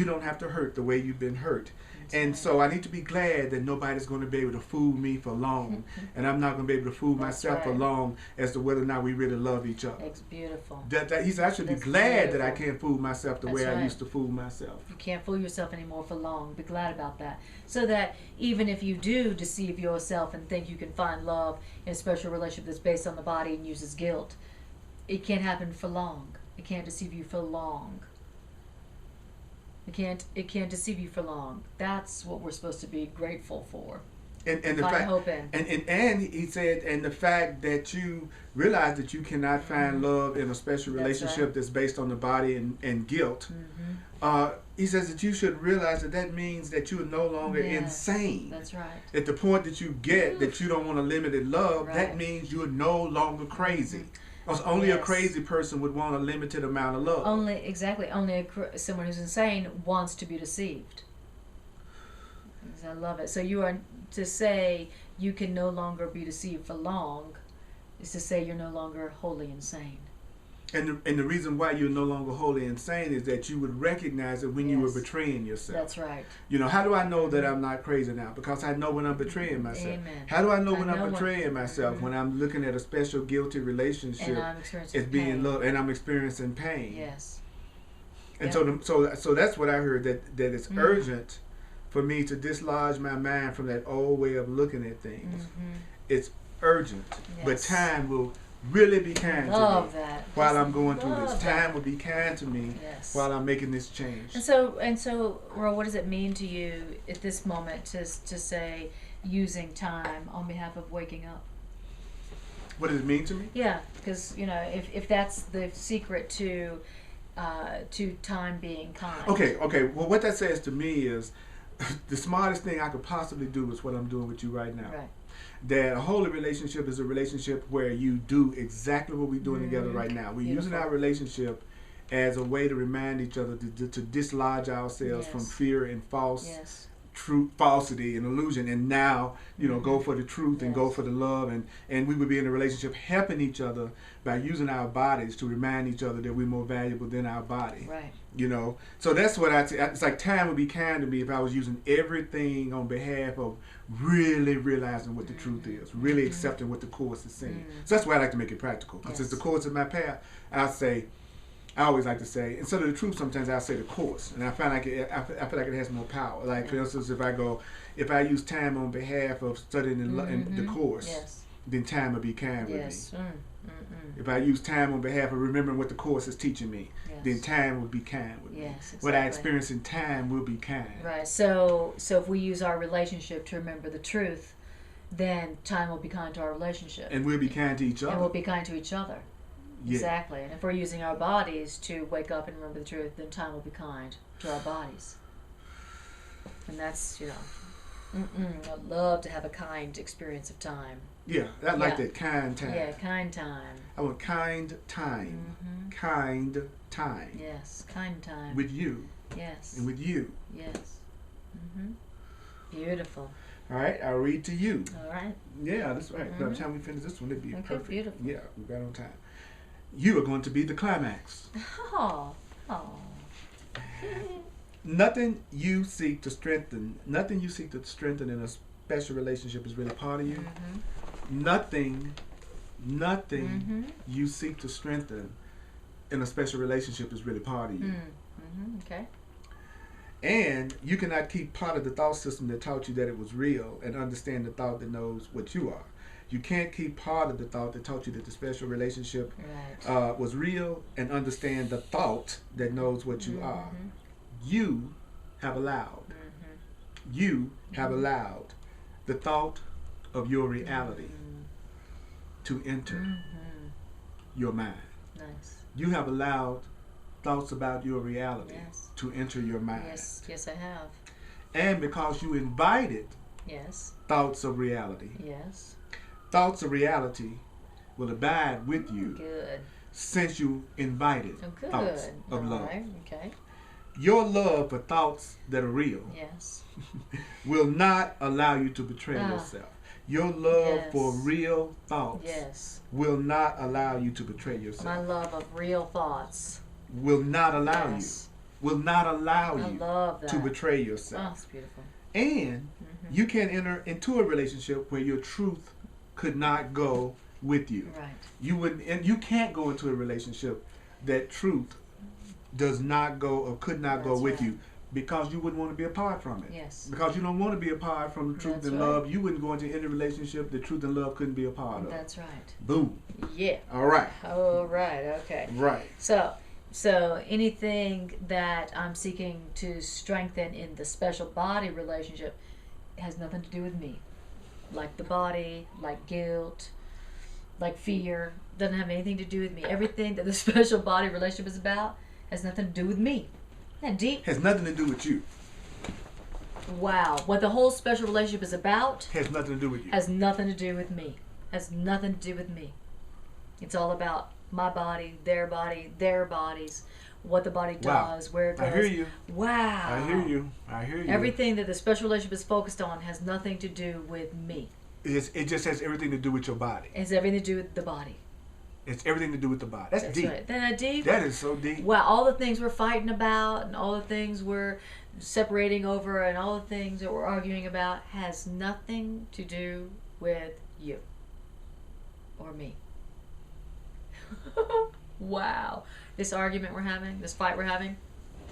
don't have to hurt the way you've been hurt. And so I need to be glad that nobody's going to be able to fool me for long, and I'm not going to be able to fool myself for long as to whether or not we really love each other. It's beautiful. He said I should be glad that I can't fool myself the way I used to fool myself. You can't fool yourself anymore for long. Be glad about that. So that even if you do deceive yourself and think you can find love in a special relationship that's based on the body and uses guilt, it can't happen for long. It can't deceive you for long. It can't deceive you for long. That's what we're supposed to be grateful for. And the fact, and he said, and the fact that you realize that you cannot find love in a special relationship that's based on the body and guilt. He says that you should realize that means that you are no longer insane. That's right. At the point that you get that you don't want a limited love, that means you are no longer crazy. Because only a crazy person would want a limited amount of love. Only someone who's insane wants to be deceived. I love it. So you are to say you can no longer be deceived for long is to say you're no longer wholly insane. And the reason why you're no longer wholly insane is that you would recognize it when you were betraying yourself. That's right. You know, how do I know that I'm not crazy now? Because I know when I'm betraying myself. Amen. How do I know when I'm betraying myself? When I'm looking at a special guilty relationship and I'm experiencing as being love, and I'm experiencing pain. Yes. And so that's what I heard, that it's urgent for me to dislodge my mind from that old way of looking at things. It's urgent, but time will really be kind to me while I'm going through this. Time will be kind to me while I'm making this change. And so, Earl, what does it mean to you at this moment to say using time on behalf of waking up? What does it mean to me? Yeah, because if that's the secret to time being kind. Okay. Well, what that says to me is the smartest thing I could possibly do is what I'm doing with you right now. Right. That a holy relationship is a relationship where you do exactly what we're doing together right now. We're using our relationship as a way to remind each other to dislodge ourselves from fear and falsity and illusion, and now go for the truth and go for the love, and we would be in a relationship helping each other by using our bodies to remind each other that we're more valuable than our body. Right. So that's what it's like. Time would be kind to me if I was using everything on behalf of really realizing what the truth is, really accepting what the Course is saying. So that's why I like to make it practical, because it's the Course in my path. I always like to say, instead of the truth, sometimes I'll say the Course, and I feel like it has more power. Like, for instance, if I use time on behalf of studying in the Course, then time will be kind with me. If I use time on behalf of remembering what the Course is teaching me, then time will be kind with me. Exactly. What I experience in time will be kind. Right. So if we use our relationship to remember the truth, then time will be kind to our relationship. And we'll be kind to each other. And we'll be kind to each other. Yeah. Exactly. And if we're using our bodies to wake up and remember the truth, then time will be kind to our bodies. And that's, I'd love to have a kind experience of time. Yeah, I like that kind time. Yeah, kind time. I want kind time. Kind time. Yes, kind time. With you. Yes. And with you. Yes. Beautiful. All right, I'll read to you. All right. Yeah, that's right. By the time we finish this one, it'll be perfect. Beautiful. Yeah, we're right on time. You are going to be the climax. Oh. Nothing you seek to strengthen in a special relationship is really part of you. Nothing you seek to strengthen in a special relationship is really part of you. Okay. And you cannot keep part of the thought system that taught you that it was real and understand the thought that knows what you are. You can't keep part of the thought that taught you that the special relationship was real and understand the thought that knows what you are. You have allowed the thought of your reality to enter your mind. Nice. You have allowed thoughts about your reality Yes. to enter your mind. Yes, I have. And because you invited Yes. thoughts of reality, Yes. thoughts of reality will abide with you Good. since you invited Oh, good. thoughts of All love. right. Okay. Your love for thoughts that are real Yes. will not allow you to betray yourself. Your love Yes. for real thoughts Yes. will not allow you to betray My yourself. love of real thoughts. Will not allow Yes. you. Will not allow I you love that. to betray Oh, yourself. it's beautiful. And you can enter into a relationship where your truth could not go with you. Right. You would, and you can't go into a relationship that truth does not go or could not go That's with right. you, because you wouldn't want to be apart from it. Yes. Because you don't want to be apart from the truth That's and right. love. You wouldn't go into any relationship that truth and love couldn't be a part of. That's right. Boom. Yeah. All right. Oh, right. Okay. Right. So anything that I'm seeking to strengthen in the special body relationship has nothing to do with me. Like the body, like guilt, like fear, doesn't have anything to do with me. Everything that the special body relationship is about has nothing to do with me. Isn't that deep? Has nothing to do with you. Wow. What the whole special relationship is about Has nothing to do with you. has nothing to do with me. Has nothing to do with me. It's all about my body, their bodies, what the body Wow. does, where it goes. I hear you. Wow. I hear you. I hear you. Everything that the special relationship is focused on has nothing to do with me. It just has everything to do with your body. It has everything to do with the body. It's everything to do with the body. That's deep. Right. Isn't that deep? That is so deep. Wow, all the things we're fighting about and all the things we're separating over and all the things that we're arguing about has nothing to do with you or me. Wow. This argument we're having, this fight we're having,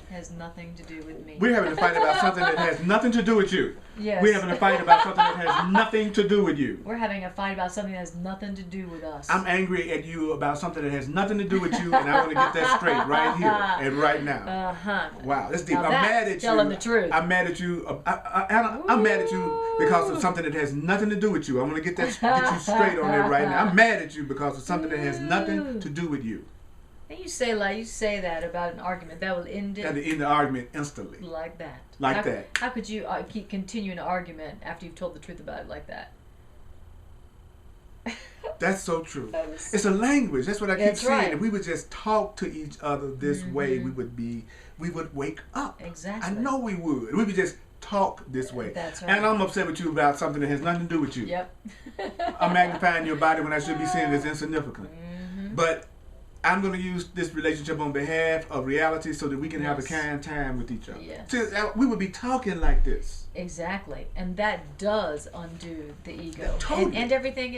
has nothing to do with me. We're having a fight about something that has nothing to do with you. Yes. We're having a fight about something that has nothing to do with you. We're having a fight about something that has nothing to do with us. I'm angry at you about something that has nothing to do with you, and I want to get that straight right here and right now. Uh-huh. Wow, that's deep. Now I'm that's mad at you. telling the truth. I'm mad at you. I'm mad at you because of something that has nothing to do with you. I want to get you straight on that right now. I'm mad at you because of something that has nothing to do with you. And you say that about an argument that will end At it the end of the argument instantly. like that. Like that. How could you keep continuing an argument after you've told the truth about it like that? That's so true. That was- It's a language. That's what I keep That's saying. right. If we would just talk to each other this way, we would wake up. Exactly. I know we would. We would just talk this way. That's right. And I'm upset with you about something that has nothing to do with you. Yep. I'm magnifying your body when I should be seeing it as insignificant. But I'm going to use this relationship on behalf of reality so that we can have a Yes. kind time with each other. Yes. See, we would be talking like this. Exactly. And that does undo the ego. Totally. And everything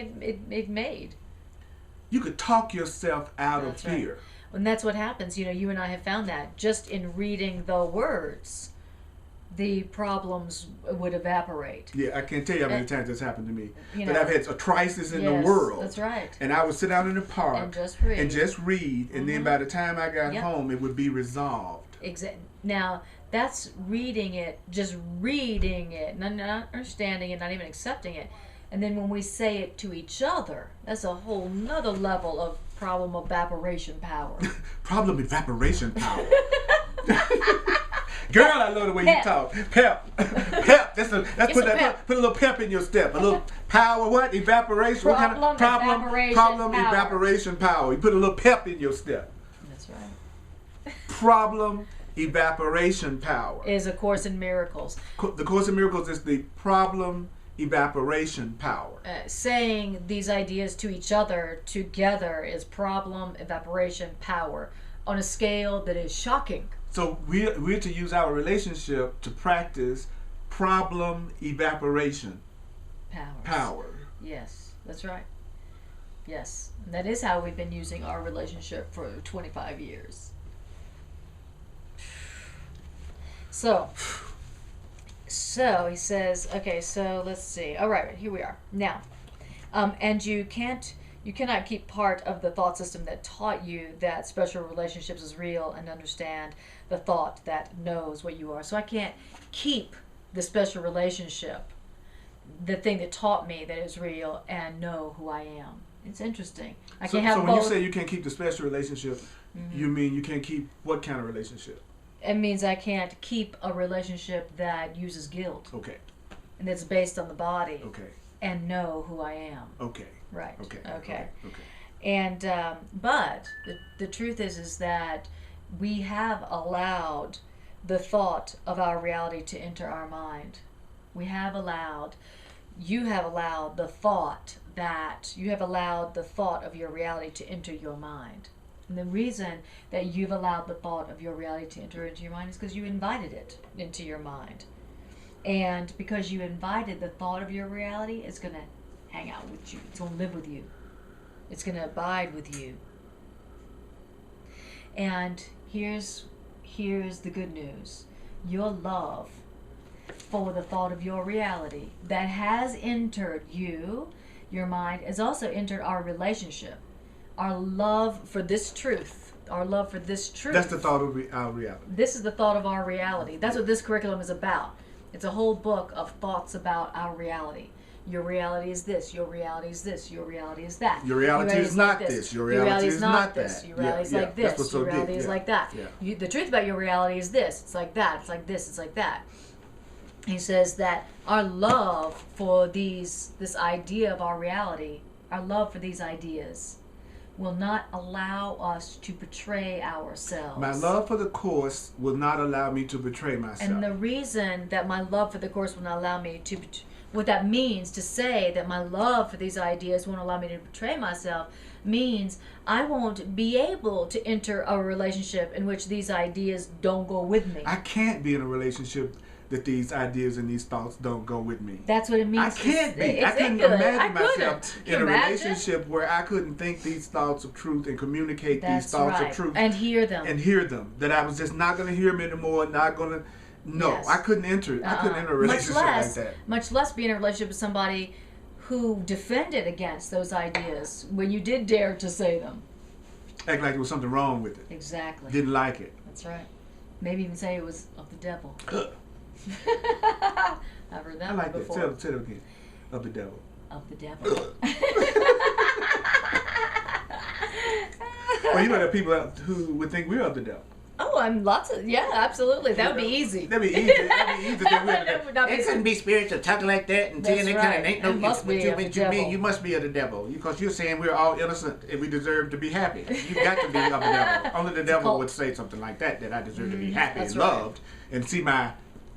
it made. You could talk yourself out That's of right. fear. And that's what happens. You know, you and I have found that just in reading the words, the problems would evaporate. Yeah, I can't tell you how many times that's happened to me. You That know, I've had a crisis in the yes, world. That's right. And I would sit out in the park And just read. and then by the time I got Yep. home, it would be resolved. Now, that's reading it, just reading it, not understanding it, not even accepting it. And then when we say it to each other, that's a whole nother level of problem evaporation power. Problem evaporation power. Girl, I love the way Pep. you talk. Pep. Pep. That's put pep. a little pep in your step. A little power. What? Evaporation. What kind of Problem evaporation power. You put a little pep in your step. That's right. Problem evaporation power. Is A Course in Miracles. The Course in Miracles is the problem evaporation power. Saying these ideas to each other together is problem evaporation power on a scale that is shocking. So we're to use our relationship to practice problem evaporation power. Yes, that's right. Yes, and that is how we've been using our relationship for 25 years. So he says, okay, so let's see. All right, here we are. Now, and you cannot keep part of the thought system that taught you that special relationships is real and understand the thought that knows what you are. So I can't keep the special relationship the thing that taught me that is real and know who I am. It's interesting. I So, can't have so when both. you say you can't keep the special relationship, Mm-hmm. you mean you can't keep what kind of relationship? It means I can't keep a relationship that uses guilt Okay. and that's based on the body Okay. and know who I am. Okay. Right. Okay. Okay. Okay. And but the truth is that we have allowed the thought of our reality to enter our mind. We have allowed. You have allowed the thought of your reality to enter your mind. And the reason that you've allowed the thought of your reality to enter into your mind is because you invited it into your mind. And because you invited the thought of your reality, it's going to hang out with you. It's going to live with you. It's going to abide with you. And here's the good news. Your love for the thought of your reality that has entered you, your mind, has also entered our relationship. Our love for this truth. That's the thought of our reality. This is the thought of our reality. That's what this curriculum is about. It's a whole book of thoughts about our reality. Your reality is this. Your reality is this. Your reality is that. Your reality is not this. Your reality is not this. that. Your reality is Yeah, like yeah. That's this. what's so Your reality deep. is Yeah. like that. Yeah. The truth about your reality is this. It's like that. It's like this. It's like that. He says that our love for this idea of our reality, our love for these ideas, will not allow us to betray ourselves. My love for the Course will not allow me to betray myself. And the reason that my love for the Course will not allow me to, what that means to say that my love for these ideas won't allow me to betray myself, means I won't be able to enter a relationship in which these ideas don't go with me. I can't be in a relationship that these ideas and these thoughts don't go with me. That's what it means. I can't be. I It's couldn't good. imagine I myself couldn't. in a Can you imagine? relationship where I couldn't think these thoughts of truth and communicate That's these thoughts right. of truth And hear them. That I was just not going to hear them anymore. Not going to. No, Yes. I couldn't enter. I couldn't enter a relationship like that. Much less be in a relationship with somebody who defended against those ideas when you did dare to say them. Act like there was something wrong with it. Exactly. Didn't like it. That's right. Maybe even say it was of the devil. I've heard that I like that. before. Say it again. Of the devil. Of the devil. Well, you know there are people who would think we're of the devil. Oh, I'm absolutely. That would be easy. That'd be easy. That'd be easy. That would not be It couldn't be spiritual talking like that and saying That's that kind right. of ain't no It must be of the what you mean. devil. You must be of the devil because you're saying we're all innocent and we deserve to be happy. You've got to be of the devil. Only the devil cult. would say something like that I deserve to be happy that's and right. loved. And see my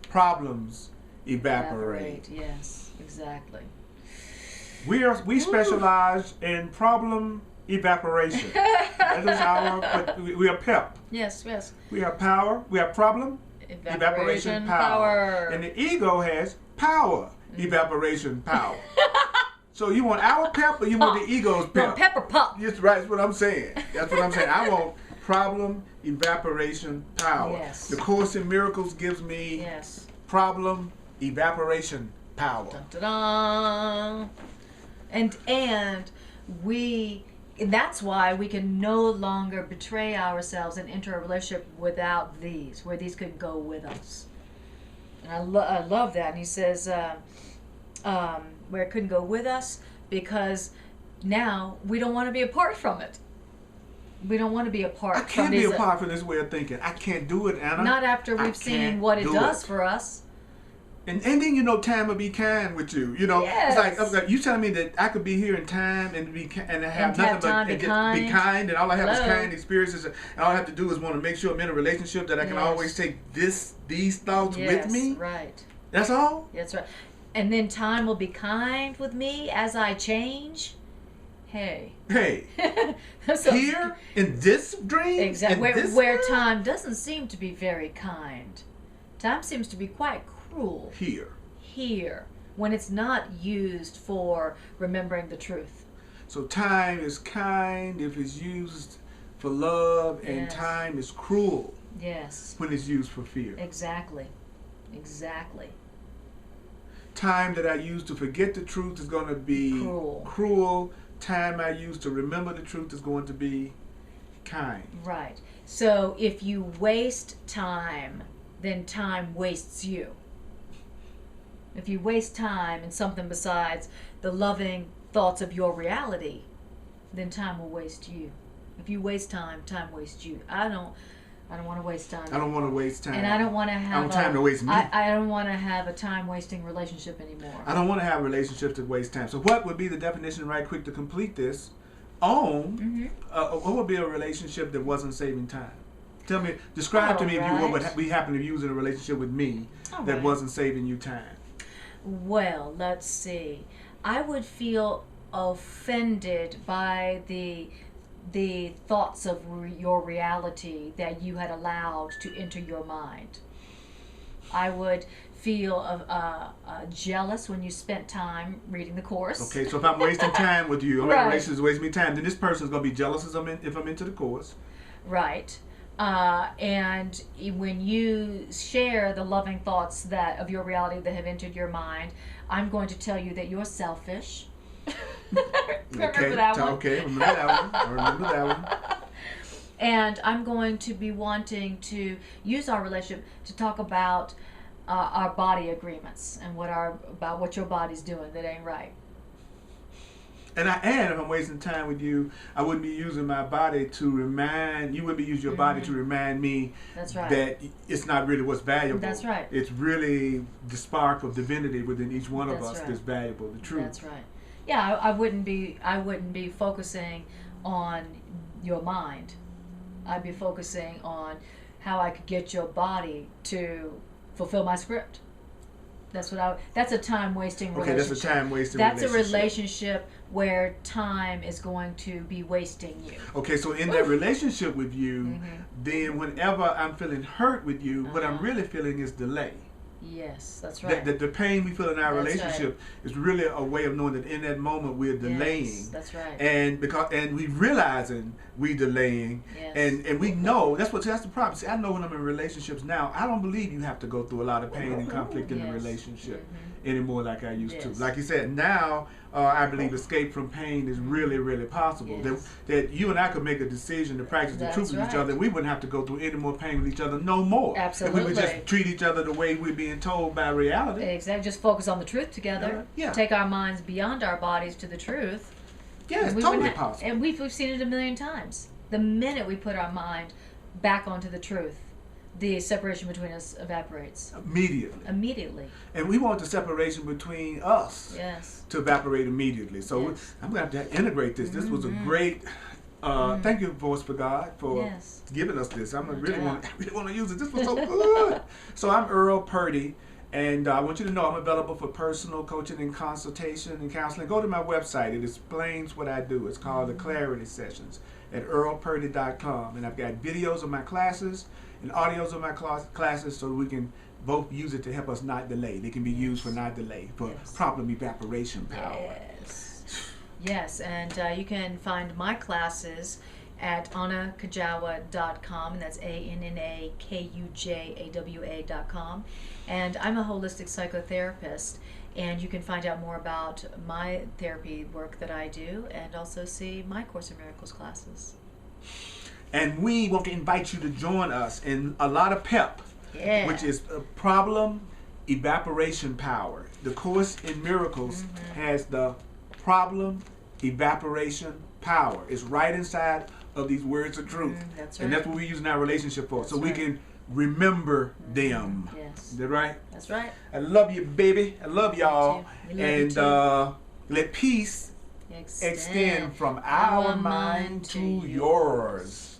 problems evaporate. Yes, exactly. We specialize in problem evaporation. That is we are PEP. Yes. We have power. We have problem evaporation power. And the ego has power evaporation power. So you want our pep or you want the ego's No, pep? pepper pop. That's right. That's what I'm saying. That's what I'm saying. I want problem evaporation power. Yes. The Course in Miracles gives me Yes. problem evaporation power. Dun, dun, dun. And that's why we can no longer betray ourselves and enter a relationship without these, where these could go with us. And I love that. And he says, where it couldn't go with us, because now we don't want to be apart from it. We don't want to be apart I from can't be these. apart from this way of thinking. I can't do it, Anna. Not after I we've seen can't what it do does for us. And then time will be kind with you. You know, Yes. it's like you telling me that I could be here in time and be and have And nothing have time but to be be kind. kind, and all I have is Hello. kind experiences, and all I have to do is want to make sure I'm in a relationship that I can Yes. always take these thoughts Yes, with me. right. That's all. That's right. And then time will be kind with me as I change. Hey. Hey, So- here in this dream, Exactly. in this Where world? time doesn't seem to be very kind. Time seems to be quite cruel here when it's not used for remembering the truth. So time is kind if it's used for love, and Yes. time is cruel Yes. when it's used for fear. Exactly. Time that I use to forget the truth is going to be cruel. Time I use to remember the truth is going to be kind. Right. So if you waste time, then time wastes you. If you waste time in something besides the loving thoughts of your reality, then time will waste you. If you waste time, time wastes you. I don't want to waste time. I don't want to waste time. And I don't want to have I want time to waste me. I don't want to have a time wasting relationship anymore. I don't want to have relationships that waste time. So what would be the definition, right quick, to complete this? What would be a relationship that wasn't saving time? Tell me, describe to me if you what would we happen to use in a relationship with me that wasn't saving you time. Well, let's see. I would feel offended by the thoughts of your reality that you had allowed to enter your mind. I would feel jealous when you spent time reading the course. Okay, so if I'm wasting time with you, Right. relationship is wasting me time, then this person's going to be jealous if I'm into the course. Right. And when you share the loving thoughts of your reality that have entered your mind, I'm going to tell you that you're selfish. Remember that one? Okay, remember that one. I remember that one. And I'm going to be wanting to use our relationship to talk about our body agreements and about what your body's doing that ain't right. And if I'm wasting time with you, I wouldn't be using my body to remind you. Wouldn't be using your body to remind me that it's not really what's valuable. That's right. It's really the spark of divinity within each one of us right. that's valuable. The truth. That's right. Yeah, I wouldn't be focusing on your mind. I'd be focusing on how I could get your body to fulfill my script. That's a time wasting relationship. Okay, that's a time wasting relationship. That's relationship. a relationship where time is going to be wasting you. Okay, so in that relationship with you, then whenever I'm feeling hurt with you, what I'm really feeling is delay. Yes, that's right. The pain we feel in our relationship is really a way of knowing that in that moment we're delaying. Yes, that's right. And we realizing we delaying, and we know that's the problem. See, I know when I'm in relationships now, I don't believe you have to go through a lot of pain and conflict in a relationship anymore like I used to. Like you said, now I believe escape from pain is really, really possible. That you and I could make a decision to practice the truth with each other. We wouldn't have to go through any more pain with each other no more. Absolutely. If we would just treat each other the way we're being told by reality. Exactly. Just focus on the truth together. Yeah. Take our minds beyond our bodies to the truth. Yeah, it's totally possible. And we've seen it a million times. The minute we put our mind back onto the truth, the separation between us evaporates. Immediately. And we want the separation between us to evaporate immediately. So I'm going to have to integrate this. This was a great... thank you, Voice for God, for giving us this. I really want to use it. This was so good. So I'm Earl Purdy, and I want you to know I'm available for personal coaching and consultation and counseling. Go to my website. It explains what I do. It's called the Clarity Sessions at earlpurdy.com. And I've got videos of my classes and audios of my classes so we can both use it to help us not delay. They can be used for not delay, for problem evaporation power. Yes, and you can find my classes at AnnaKujawa.com, and that's ANNAKUJAWA.com. And I'm a holistic psychotherapist, and you can find out more about my therapy work that I do and also see my Course in Miracles classes. And we want to invite you to join us in a lot of PEP, which is problem evaporation power. The Course in Miracles has the problem evaporation power. It's right inside of these words of truth. That's right. And that's what we use in our relationship for. So we can remember them. Yes. Is that right? That's right. I love you, baby. I love y'all. And let peace extend from our mind to yours.